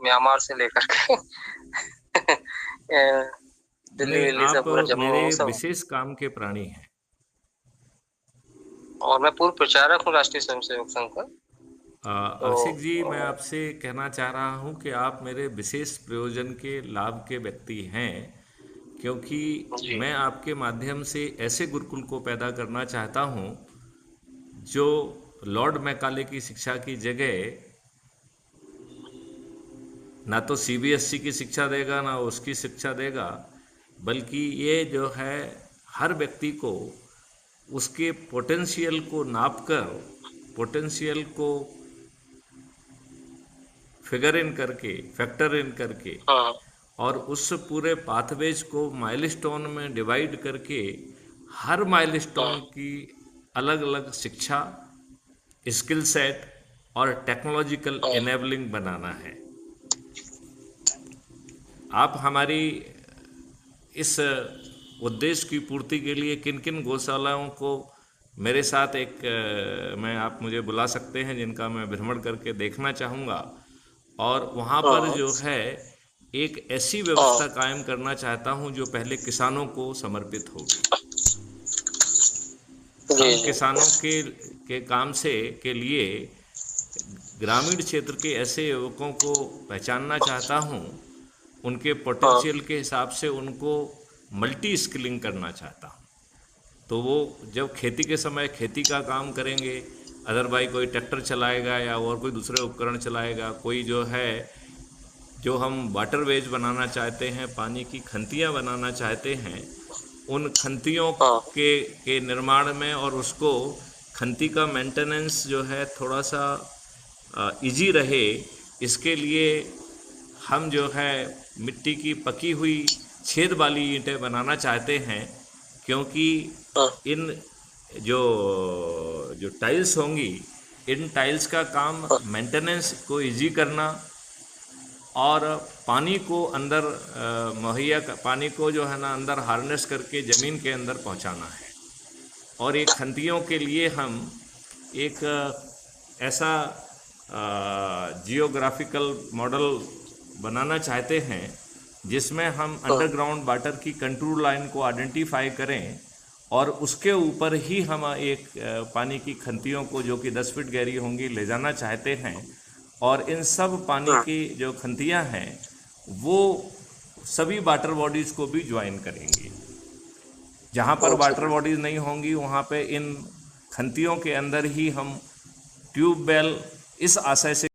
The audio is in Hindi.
म्यांमार से लेकर के दिल्ली नहीं, विल्ली से आप पूरा मेरे जम्मू सब। विशेष काम के प्राणी हैं। और मैं पूर्व प्रचारक हूँ राष्ट्रीय स्वयंसेवक संघ का। तो अभिषेक जी, मैं आपसे कहना चाह रहा हूं कि आप मेरे विशेष प्रयोजन के लाभ के व्यक्ति हैं, क्योंकि जी मैं आपके माध्यम से ऐसे गुरुकुल को पैदा करना चाहता हूं जो लॉर्ड मैकाले की शिक्षा की जगह ना तो सीबीएसई की शिक्षा देगा ना उसकी शिक्षा देगा, बल्कि ये जो है हर व्यक्ति को उसके पोटेंशियल को नापकर, पोटेंशियल को फिगर इन करके, फैक्टर इन करके, हाँ और उस पूरे पाथवेज को माइलस्टोन में डिवाइड करके हर हाँ माइलस्टोन की अलग अलग शिक्षा, स्किल सेट और टेक्नोलॉजिकल हाँ इनेबलिंग बनाना है। आप हमारी इस उद्देश्य की पूर्ति के लिए किन किन गौशालाओं को मेरे साथ मैं आप मुझे बुला सकते हैं, जिनका मैं भ्रमण करके देखना चाहूँगा, और वहाँ पर हाँ जो है एक ऐसी हाँ व्यवस्था कायम करना चाहता हूँ जो पहले किसानों को समर्पित होगी। जी हम जी किसानों के काम से के लिए ग्रामीण क्षेत्र के ऐसे युवकों को पहचानना चाहता हूँ, उनके हाँ पोटेंशियल के हिसाब से उनको मल्टी स्किलिंग करना चाहता हूँ। तो वो जब खेती के समय खेती का काम करेंगे, अदर भाई कोई ट्रैक्टर चलाएगा या और कोई दूसरे उपकरण चलाएगा, कोई जो है जो हम वाटरवेज बनाना चाहते हैं, पानी की खंतियाँ बनाना चाहते हैं, उन खंतियों हाँ के निर्माण में और उसको खंती का मेंटेनेंस जो है थोड़ा सा इजी रहे, इसके लिए हम जो है मिट्टी की पकी हुई छेद वाली ईंटें बनाना चाहते हैं, क्योंकि हाँ इन जो जो टाइल्स होंगी, इन टाइल्स का काम हाँ मेंटेनेंस को इजी करना और पानी को अंदर पानी को जो है ना अंदर हार्नेस करके ज़मीन के अंदर पहुंचाना है। और एक खंतियों के लिए हम एक ऐसा जियोग्राफिकल मॉडल बनाना चाहते हैं जिसमें हम हाँ अंडरग्राउंड वाटर की कंट्रोल लाइन को आइडेंटिफाई करें, और उसके ऊपर ही हम एक पानी की खंतियों को जो कि 10 फीट गहरी होंगी ले जाना चाहते हैं। और इन सब पानी हाँ की जो खंतियाँ हैं वो सभी वाटर बॉडीज़ को भी ज्वाइन करेंगी। जहाँ पर अच्छा वाटर बॉडीज़ नहीं होंगी वहाँ पे इन खंतियों के अंदर ही हम ट्यूबवेल इस आशय से